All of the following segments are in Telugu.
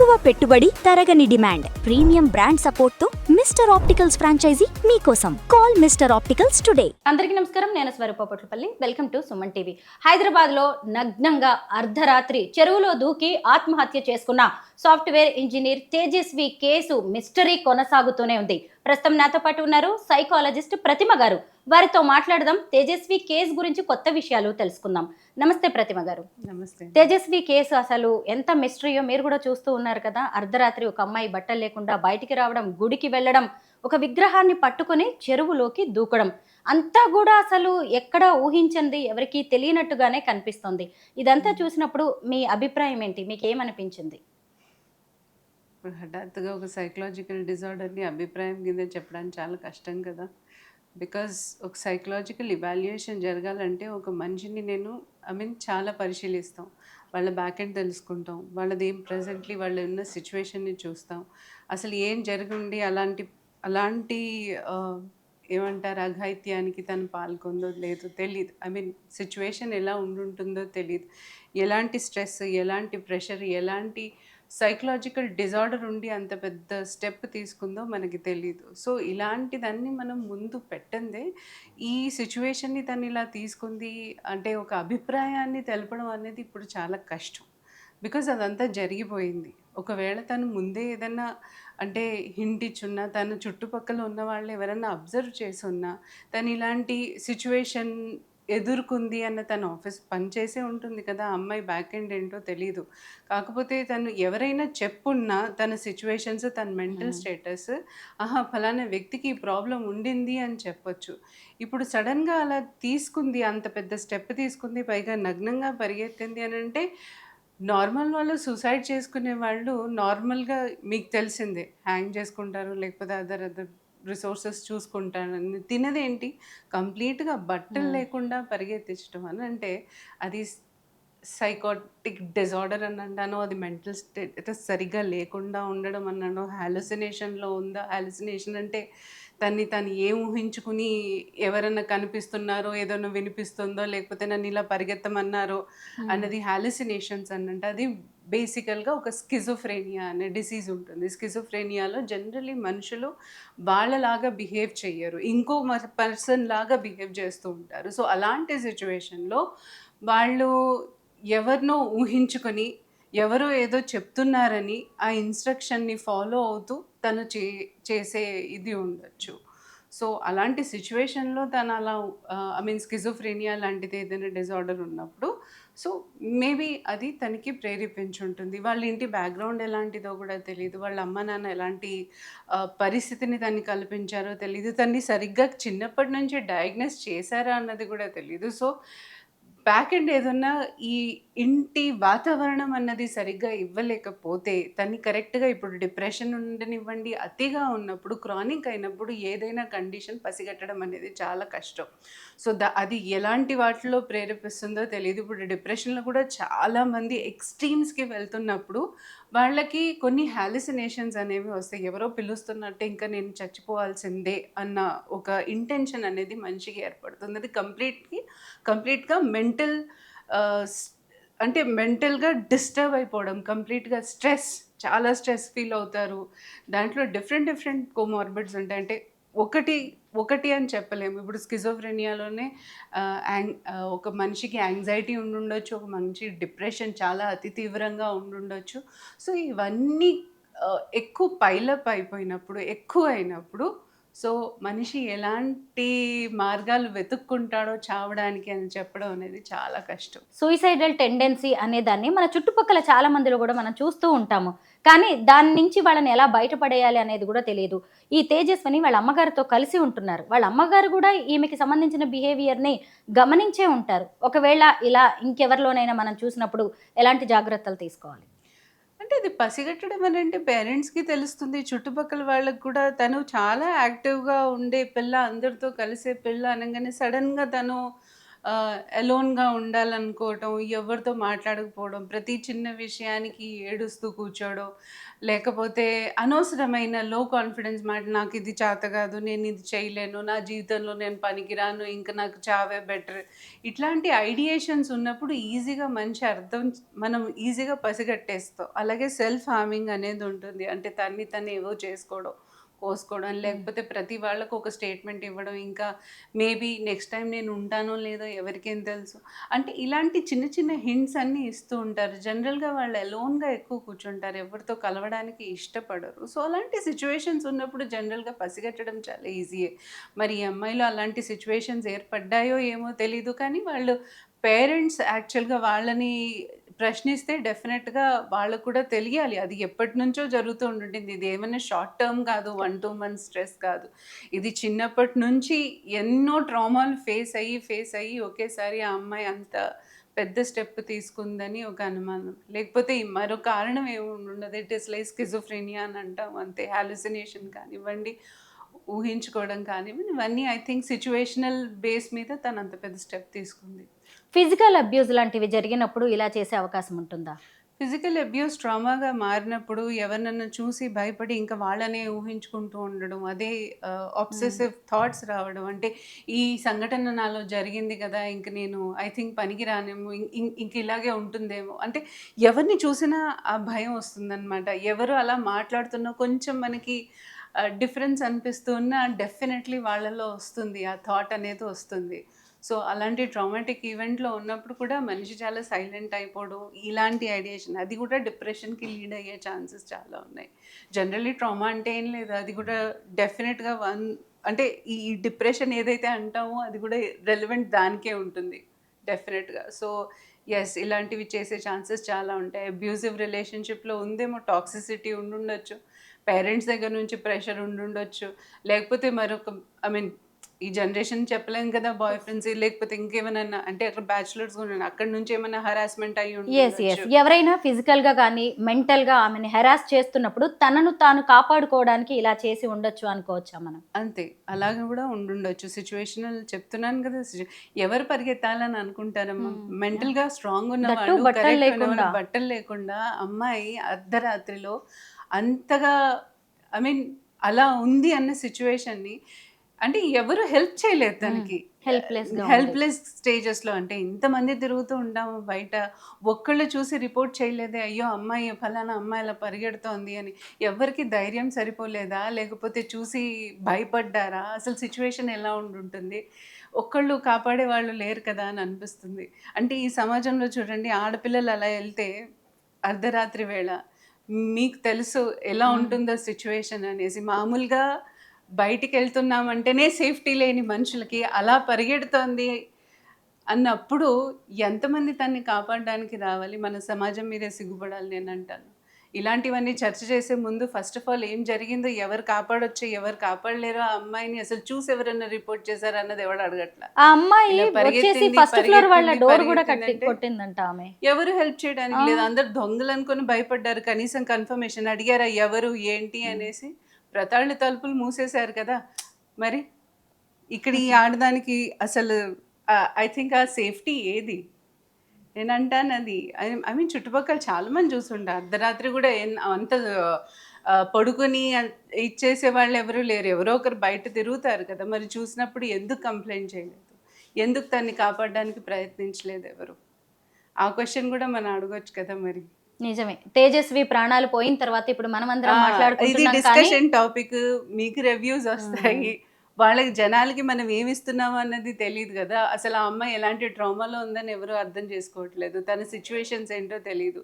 తక్కువ పెట్టుబడి, తరగని డిమాండ్, ప్రీమియం బ్రాండ్ సపోర్ట్ తో మిస్టర్ ఆప్టికల్స్ ఫ్రాంచైజీ మీకోసం. Call mister opticals today. అందరికీ నమస్కారం, నేను Swaroopa Potlapalli. Welcome to Suman TV. Hyderabad లో నగ్నంగా అర్ధరాత్రి చెరువులో దూకి ఆత్మహత్య చేసుకున్న software engineer Tejaswi case mystery కొనసాగుతూనే ఉంది. ప్రస్తుతం నాతో పాటు ఉన్నారు సైకాలజిస్ట్ ప్రతిమ గారు. వారితో మాట్లాడదాం. తేజస్వి కేసు గురించి కొత్త విషయాలు తెలుసుకుందాం. నమస్తే ప్రతిమ గారు. నమస్తే. తేజస్వి కేసు అసలు ఎంత మిస్టరీయో మీరు కూడా చూస్తూ ఉన్నారు కదా. అర్ధరాత్రి ఒక అమ్మాయి బట్టలు లేకుండా బయటికి రావడం, గుడికి వెళ్ళడం, ఒక విగ్రహాన్ని పట్టుకుని చెరువులోకి దూకడం, అంతా కూడా అసలు ఎక్కడ ఊహించింది, ఎవరికి తెలియనట్టుగానే కనిపిస్తుంది. ఇదంతా చూసినప్పుడు మీ అభిప్రాయం ఏంటి? మీకు ఏమనిపించింది? ఇప్పుడు హఠాత్తుగా ఒక సైకలాజికల్ డిజార్డర్ని అభిప్రాయం కింద చెప్పడానికి చాలా కష్టం కదా. బికాజ్ ఒక సైకలాజికల్ ఇవాల్యుయేషన్ జరగాలంటే ఒక మనిషిని చాలా పరిశీలిస్తాం. వాళ్ళ బ్యాక్ ఎండ్ తెలుసుకుంటాం, వాళ్ళది ఏం ప్రజెంట్లీ వాళ్ళు ఉన్న సిచ్యువేషన్ని చూస్తాం. అసలు ఏం జరిగి అలాంటి ఏమంటారు అఘాయిత్యానికి తను పాల్గొందో లేదో తెలియదు. సిచ్యువేషన్ ఎలా ఉంటుందో తెలియదు. ఎలాంటి స్ట్రెస్, ఎలాంటి ప్రెషర్, ఎలాంటి సైకలాజికల్ డిజార్డర్ ఉండి అంత పెద్ద స్టెప్ తీసుకుందో మనకి తెలియదు. సో ఇలాంటిదన్నీ మనం ముందు పెట్టందే ఈ సిచ్యువేషన్ని తను ఇలా తీసుకుంది అంటే ఒక అభిప్రాయాన్ని తెలపడం అనేది ఇప్పుడు చాలా కష్టం. బికాజ్ అదంతా జరిగిపోయింది. ఒకవేళ తను ముందే ఏదన్నా అంటే హింట్ ఇచ్చున్నా, తన చుట్టుపక్కల ఉన్న వాళ్ళు ఎవరన్నా అబ్జర్వ్ చేసున్నా, తను ఇలాంటి సిచ్యువేషన్ ఎదుర్కొంది అన్న తను ఆఫీస్ పనిచేసే ఉంటుంది కదా. అమ్మాయి బ్యాక్ ఎండ్ ఏంటో తెలీదు. కాకపోతే తను ఎవరైనా చెప్పున్నా తన సిచ్యువేషన్స్, తన మెంటల్ స్టేటస్, ఫలానా వ్యక్తికి ఈ ప్రాబ్లం ఉండింది అని చెప్పొచ్చు. ఇప్పుడు సడన్గా అలా తీసుకుంది, అంత పెద్ద స్టెప్ తీసుకుంది, పైగా నగ్నంగా పరిగెత్తింది అని అంటే నార్మల్ వాళ్ళు సూసైడ్ చేసుకునే వాళ్ళు నార్మల్గా మీకు తెలిసిందే హ్యాంగ్ చేసుకుంటారు, లేకపోతే అదర్ రిసోర్సెస్ చూసుకుంటానని. తినదేంటి కంప్లీట్గా బట్టలు లేకుండా పరిగెత్తించడం అని అంటే అది సైకాటిక్ డిజార్డర్ అని అంటాను, అది మెంటల్ స్టేట్ సరిగ్గా లేకుండా ఉండడం అన్నాను, హాలుసినేషన్లో ఉందా. హాలుసినేషన్ అంటే తను ఏం ఊహించుకుని ఎవరన్నా కనిపిస్తున్నారో, ఏదైనా వినిపిస్తుందో, లేకపోతే నన్ను ఇలా పరిగెత్తమన్నారో అన్నది హాలుసినేషన్స్ అనంటే అది బేసికల్గా ఒక స్కిజోఫ్రేనియా అనే డిసీజ్ ఉంటుంది. స్కిజోఫ్రేనియాలో జనరలీ మనుషులు వాళ్ళలాగా బిహేవ్ చెయ్యరు, ఇంకో పర్సన్ లాగా బిహేవ్ చేస్తూ ఉంటారు. సో అలాంటి సిచ్యువేషన్లో వాళ్ళు ఎవరినో ఊహించుకొని ఎవరో ఏదో చెప్తున్నారని ఆ ఇన్స్ట్రక్షన్ని ఫాలో అవుతూ తను చేసే ఇది ఉండొచ్చు. సో అలాంటి సిచ్యువేషన్లో తను అలా స్కిజోఫ్రేనియా లాంటిది ఏదైనా డిజార్డర్ ఉన్నప్పుడు సో మేబీ అది తనకి ప్రేరేపించుంటుంది. వాళ్ళ ఇంటి బ్యాక్గ్రౌండ్ ఎలాంటిదో కూడా తెలియదు, వాళ్ళ అమ్మ నాన్న ఎలాంటి పరిస్థితిని తన్ని కల్పించారో తెలియదు, తన్ని సరిగ్గా చిన్నప్పటి నుంచి డయాగ్నోస్ చేశారా అన్నది కూడా తెలియదు. సో బ్యాక్ ఎండ్ ఏదన్నా ఈ ఇంటి వాతావరణం అన్నది సరిగ్గా ఇవ్వలేకపోతే తన్ని కరెక్ట్గా ఇప్పుడు డిప్రెషన్ ఉండనివ్వండి, అతిగా ఉన్నప్పుడు, క్రానిక్ అయినప్పుడు ఏదైనా కండిషన్ పసిగట్టడం అనేది చాలా కష్టం. సో అది ఎలాంటి వాటిలో ప్రేరేపిస్తుందో తెలియదు. ఇప్పుడు డిప్రెషన్లో కూడా చాలామంది ఎక్స్ట్రీమ్స్కి వెళ్తున్నప్పుడు వాళ్ళకి కొన్ని హాలుసినేషన్స్ అనేవి వస్తాయి. ఎవరో పిలుస్తున్నట్టే ఇంకా నేను చచ్చిపోవాల్సిందే అన్న ఒక ఇంటెన్షన్ అనేది మనిషికి ఏర్పడుతుంది. అది కంప్లీట్గా మెంటల్గా డిస్టర్బ్ అయిపోవడం, కంప్లీట్గా చాలా స్ట్రెస్ ఫీల్ అవుతారు. దాంట్లో డిఫరెంట్ కోమార్బిడ్స్ ఉంటాయి. అంటే ఒకటి అని చెప్పలేము. ఇప్పుడు స్కిజోఫ్రెనియాలోనే ఒక మనిషికి యాంగ్జైటీ ఉండుండొచ్చు, ఒక మనిషి డిప్రెషన్ చాలా అతి తీవ్రంగా ఉండుండొచ్చు. సో ఇవన్నీ ఎక్కువ పైలప్ అయిపోయినప్పుడు, ఎక్కువ అయినప్పుడు సో మనిషి ఎలాంటి మార్గాలు వెతుక్కుంటాడో చావడానికి అని చెప్పడం అనేది చాలా కష్టం. సూయిసైడల్ టెండెన్సీ అనే దాన్ని మన చుట్టుపక్కల చాలా మందిలో కూడా మనం చూస్తూ ఉంటాము. కానీ దాని నుంచి వాళ్ళని ఎలా బయటపడేయాలి అనేది కూడా తెలియదు. ఈ తేజస్విని వాళ్ళ అమ్మగారితో కలిసి ఉంటున్నారు. వాళ్ళ అమ్మగారు కూడా ఈమెకి సంబంధించిన బిహేవియర్ని గమనించే ఉంటారు. ఒకవేళ ఇలా ఇంకెవరిలోనైనా మనం చూసినప్పుడు ఎలాంటి జాగ్రత్తలు తీసుకోవాలి? అంటే ఇది పసిగట్టడం అని అంటే పేరెంట్స్కి తెలుస్తుంది, చుట్టుపక్కల వాళ్ళకి కూడా. తను చాలా యాక్టివ్గా ఉండే పిల్ల, అందరితో కలిసే పిల్ల అనగానే సడన్గా తను అలోన్గా ఉండాలనుకోవటం, ఎవరితో మాట్లాడకపోవడం, ప్రతి చిన్న విషయానికి ఏడుస్తూ కూర్చోవడం, లేకపోతే అనవసరమైన లో కాన్ఫిడెన్స్ మాట, నాకు ఇది చేత కాదు, నేను ఇది చేయలేను, నా జీవితంలో నేను పనికిరాను, ఇంకా నాకు చావే బెటర్, ఇట్లాంటి ఐడియేషన్స్ ఉన్నప్పుడు ఈజీగా మంచి అర్థం మనం ఈజీగా పసిగట్టేస్తాం. అలాగే సెల్ఫ్ హార్మింగ్ అనేది ఉంటుంది. అంటే తన్ని తను ఏవో చేసుకోవడం, కోసుకోవడం, లేకపోతే ప్రతి వాళ్ళకు ఒక స్టేట్మెంట్ ఇవ్వడం, ఇంకా మేబీ నెక్స్ట్ టైం నేను ఉంటానో లేదో ఎవరికేం తెలుసు, అంటే ఇలాంటి చిన్న చిన్న హింట్స్ అన్నీ ఇస్తూ ఉంటారు. జనరల్గా వాళ్ళు అలోన్గా ఎక్కువ కూర్చుంటారు, ఎవరితో కలవడానికి ఇష్టపడరు. సో అలాంటి సిచ్యువేషన్స్ ఉన్నప్పుడు జనరల్గా పసిగట్టడం చాలా ఈజీయే. మరి ఈ అమ్మాయిలో అలాంటి సిచ్యువేషన్స్ ఏర్పడ్డాయో ఏమో తెలీదు, కానీ వాళ్ళు పేరెంట్స్ యాక్చువల్గా వాళ్ళని ప్రశ్నిస్తే డెఫినెట్గా వాళ్ళకు కూడా తెలియాలి. అది ఎప్పటి నుంచో జరుగుతూ ఉంటుంది. ఇది ఏమైనా షార్ట్ టర్మ్ కాదు, 1-2 మంత్స్ స్ట్రెస్ కాదు. ఇది చిన్నప్పటి నుంచి ఎన్నో ట్రామాలు ఫేస్ అయ్యి ఒకేసారి ఆ అమ్మాయి అంత పెద్ద స్టెప్ తీసుకుందని ఒక అనుమానం. లేకపోతే ఈ మరో కారణం ఏమి ఉండదు. ఇట్ ఈస్ లైక్ స్కిజోఫ్రెనియా అని అంటాం అంతే. హాలుసినేషన్ కానివ్వండి, ఊహించుకోవడం కానివ్వండి, ఇవన్నీ ఐ థింక్ సిచ్యువేషనల్ బేస్ మీద తను అంత పెద్ద స్టెప్ తీసుకుంది. ఫిజికల్ అబ్యూస్ లాంటివి జరిగినప్పుడు ఇలా చేసే అవకాశం ఉంటుందా? ఫిజికల్ అబ్యూస్ ట్రామాగా మారినప్పుడు ఎవరినన్నా చూసి భయపడి ఇంకా వాళ్ళనే ఊహించుకుంటూ ఉండడం, అదే ఆబ్సెసివ్ థాట్స్ రావడం. అంటే ఈ సంఘటన నాలో జరిగింది కదా, ఇంక నేను ఐ థింక్ పనికి రానేమో, ఇంక ఇలాగే ఉంటుందేమో, అంటే ఎవరిని చూసినా ఆ భయం వస్తుందన్నమాట. ఎవరు అలా మాట్లాడుతున్నా కొంచెం మనకి డిఫరెన్స్ అనిపిస్తూ ఉన్నా డెఫినెట్లీ వాళ్ళలో వస్తుంది, ఆ థాట్ అనేది వస్తుంది. సో అలాంటి ట్రామాటిక్ ఈవెంట్లో ఉన్నప్పుడు కూడా మనిషి చాలా సైలెంట్ అయిపోవడం, ఇలాంటి ఐడియేషన్, అది కూడా డిప్రెషన్కి లీడ్ అయ్యే ఛాన్సెస్ చాలా ఉన్నాయి. జనరల్లీ ట్రామా అంటే ఏం లేదు, అది కూడా డెఫినెట్గా అంటే ఈ డిప్రెషన్ ఏదైతే అంటామో అది కూడా రెలవెంట్ దానికే ఉంటుంది డెఫినెట్గా. సో ఎస్, ఇలాంటివి చేసే ఛాన్సెస్ చాలా ఉంటాయి. అబ్యూజివ్ రిలేషన్షిప్లో ఉందేమో టాక్సిసిటీ ఉండుండొచ్చు, పేరెంట్స్ దగ్గర నుంచి ప్రెషర్ ఉండుండొచ్చు, లేకపోతే మరొక ఐ మీన్ ఈ జనరేషన్ చెప్పలేం కదా, బాయ్ ఫ్రెండ్స్ లేకపోతే ఇంకేమైనా, అంటే అక్కడ బ్యాచులర్స్ కూడా అక్కడి నుంచి ఏమైనా హరాస్మెంట్ అయ్యి ఉండొచ్చు. ఎవరైనా ఫిజికల్ గా కానీ మెంటల్ గా ఆమెను హెరాస్ చేస్తున్నప్పుడు తనను తాను కాపాడుకోవడానికి ఇలా చేసి ఉండొచ్చు అనుకోవచ్చా మనం? అంతే, అలాగే కూడా ఉండుండొచ్చు. సిచ్యువేషనల్ చెప్తున్నాను కదా, ఎవరు పరిగెత్తాలని అనుకుంటారమ్మా? మెంటల్గా స్ట్రాంగ్ ఉన్న దట్టు వాళ్ళు, బట్టలు కరెక్ట్ లేకుండా. బట్టలు లేకుండా అమ్మాయి అర్ధరాత్రిలో అంతగా ఐ మీన్ అలా ఉంది అన్న సిచ్యువేషన్ని, అంటే ఎవరు హెల్ప్ చేయలేదు తనకి. హెల్ప్లెస్ స్టేజెస్లో, అంటే ఇంతమంది తిరుగుతూ ఉంటాము బయట, ఒక్కళ్ళు చూసి రిపోర్ట్ చేయలేదే, అయ్యో అమ్మాయి ఫలానా అమ్మాయి అలా పరిగెడుతోంది అని. ఎవరికి ధైర్యం సరిపోలేదా, లేకపోతే చూసి భయపడ్డారా, అసలు సిచ్యువేషన్ ఎలా ఉండుంటుంది, ఒక్కళ్ళు కాపాడే వాళ్ళు లేరు కదా అని అనిపిస్తుంది. అంటే ఈ సమాజంలో చూడండి, ఆడపిల్లలు అలా వెళ్తే అర్ధరాత్రి వేళ మీకు తెలుసు ఎలా ఉంటుందో సిచ్యువేషన్ అనేసి. మామూలుగా బయటికి వెళ్తున్నామంటేనే సేఫ్టీ లేని మనుషులకి అలా పరిగెడుతోంది అన్నప్పుడు ఎంతమంది తన్ని కాపాడడానికి రావాలి? మన సమాజం మీదే సిగ్గుపడాలి నేను అంటాను. ఇలాంటివన్నీ చర్చ చేసే ముందు ఫస్ట్ ఆఫ్ ఆల్ ఏం జరిగిందో, ఎవరు కాపాడొచ్చు, ఎవరు కాపాడలేరో, ఆ అమ్మాయిని అసలు చూసి ఎవరైనా రిపోర్ట్ చేశారు అన్నది ఎవడు అడగట్లా. ఆ అమ్మాయి ఇలా వచ్చేసి పరిగెత్తింది, ఫస్ట్ ఫ్లోర్ వాళ్ళ పరిగెత్తింది, డోర్ కూడా పరిగెత్తిందంటే కొట్టిందంట ఆమె. ఎవరు హెల్ప్ చేయడానికి లేదు. అందరు దొంగలు అనుకొని భయపడ్డారు. కనీసం కన్ఫర్మేషన్ అడిగారా ఎవరు ఏంటి అనేసి? ప్రతాళ్ళ తలుపులు మూసేశారు కదా. మరి ఇక్కడ ఈ ఆడదానికి అసలు ఐ థింక్ ఆ సేఫ్టీ ఏది? నేను అంటాను అది. ఐ మీన్ చుట్టుపక్కల చాలా మంది చూసుంటారు. అర్ధరాత్రి కూడా అంత పడుకొని ఇచ్చేసే వాళ్ళు ఎవరు లేరు. ఎవరో ఒకరు బయట తిరుగుతారు కదా. మరి చూసినప్పుడు ఎందుకు కంప్లైంట్ చేయలేదు? ఎందుకు తన్ని కాపాడడానికి ప్రయత్నించలేదు ఎవరు? ఆ క్వశ్చన్ కూడా మనం అడగొచ్చు కదా మరి. నిజమే. తేజస్వి ప్రాణాలు పోయిన తర్వాత ఇప్పుడు మనమందరం ఇది మాట్లాడుకుంటున్నాం కానీ డిస్కషన్ టాపిక్. మీకు రివ్యూస్ వస్తాయి. వాళ్ళకి జనాలకి మనం ఏమిస్తున్నాము అన్నది తెలియదు కదా. అసలు ఆ అమ్మాయి ఎలాంటి ట్రామాలో ఉందని ఎవరు అర్థం చేసుకోవట్లేదు. తన సిచ్యువేషన్స్ ఏంటో తెలియదు.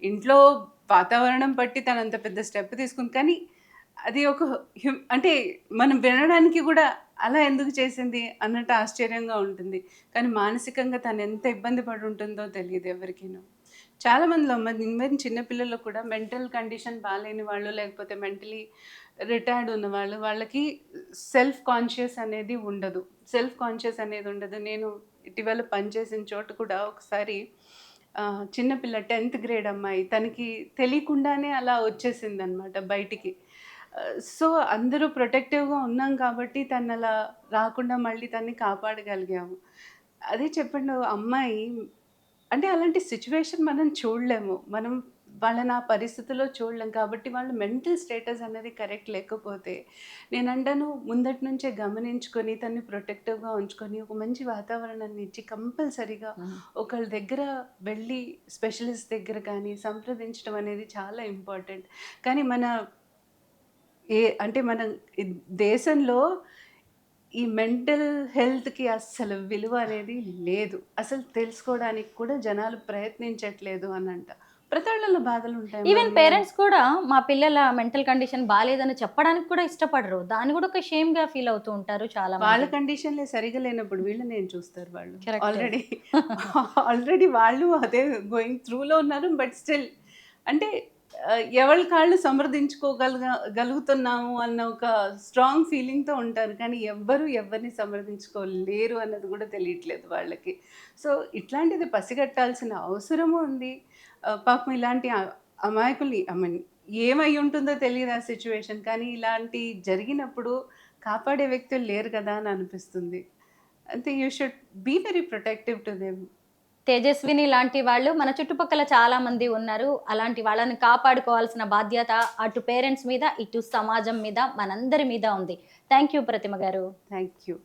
ఇంట్లో వాతావరణం బట్టి తను అంత పెద్ద స్టెప్ తీసుకుంది. కానీ అది ఒక అంటే మనం వినడానికి కూడా అలా ఎందుకు చేసింది అన్నట్టు ఆశ్చర్యంగా ఉంటుంది. కానీ మానసికంగా తను ఎంత ఇబ్బంది పడి ఉంటుందో తెలియదు ఎవరికీను. చాలామందిలో ఈవెన్ చిన్నపిల్లల్లో కూడా మెంటల్ కండిషన్ బాగాలేని వాళ్ళు, లేకపోతే మెంటలీ రిటైర్డ్ ఉన్నవాళ్ళు, వాళ్ళకి సెల్ఫ్ కాన్షియస్ అనేది ఉండదు. నేను ఇటీవల పనిచేసిన చోట కూడా ఒకసారి చిన్నపిల్ల 10th గ్రేడ్ అమ్మాయి, తనకి తెలియకుండానే అలా వచ్చేసిందనమాట బయటికి. సో అందరూ ప్రొటెక్టివ్గా ఉన్నాం కాబట్టి తను అలా రాకుండా మళ్ళీ తన్ని కాపాడగలిగాము. అదే చెప్పండి అమ్మాయి అంటే అలాంటి సిచ్యువేషన్ మనం చూడలేము. మనం వాళ్ళని ఆ పరిస్థితిలో చూడలేం. కాబట్టి వాళ్ళ మెంటల్ స్టేటస్ అనేది కరెక్ట్ లేకపోతే నేనంటాను ముందటి నుంచే గమనించుకొని తనని ప్రొటెక్టివ్‌గా ఉంచుకొని ఒక మంచి వాతావరణాన్ని ఇచ్చి కంపల్సరీగా ఒకళ్ళ దగ్గర వెళ్ళి స్పెషలిస్ట్ దగ్గర కానీ సంప్రదించడం అనేది చాలా ఇంపార్టెంట్. కానీ అంటే మన ఈ దేశంలో ఈ మెంటల్ హెల్త్‌కి అస్సలు విలువ అనేది లేదు. అసలు తెలుసుకోవడానికి కూడా జనాలు ప్రయత్నించట్లేదు అనంట. ప్రతోళ్ళలో బాధలుంటాయి. ఈవెన్ పేరెంట్స్ కూడా మా పిల్లల మెంటల్ కండిషన్ బాలేదని చెప్పడానికి కూడా ఇష్టపడరు. దాన్ని కూడా ఒక షేమ్‌గా ఫీల్ అవుతూ ఉంటారు చాలా వాళ్ళ మంది. కండిషన్‌లే సరిగ్గా లేనప్పుడు వీళ్ళని ఏం చూస్తారు వాళ్ళు. కరెక్టే. ఆల్రెడీ వాళ్ళు అదే గోయింగ్ త్రూలో ఉన్నారు. బట్ స్టిల్ అంటే ఎవళ్ళ కాళ్ళు గలుగుతున్నాము అన్న ఒక స్ట్రాంగ్ ఫీలింగ్‌తో ఉంటారు. కానీ ఎవ్వరు ఎవరిని సమర్థించుకోలేరు అన్నది కూడా తెలియట్లేదు వాళ్ళకి. సో, ఇట్లాంటిది పసిగట్టాల్సిన అవసరము ఉంది. పాపం ఇలాంటి అమాయకుల్ని ఐ మీన్ ఏమై ఉంటుందో తెలీదు ఆ సిట్యుయేషన్. కానీ ఇలాంటి జరిగినప్పుడు కాపాడే వ్యక్తులు లేరు కదా అని అనిపిస్తుంది. అయితే you should be very protective to them. Tejaswini లాంటి వాళ్ళు మన చుట్టుపక్కల చాలా మంది ఉన్నారు. అలాంటి వాళ్ళని కాపాడుకోవాల్సిన బాధ్యత అటు పేరెంట్స్ మీద, ఇటు సమాజం మీద, మనందరి మీద ఉంది. థాంక్ యూ ప్రతిమ గారు. Thank you.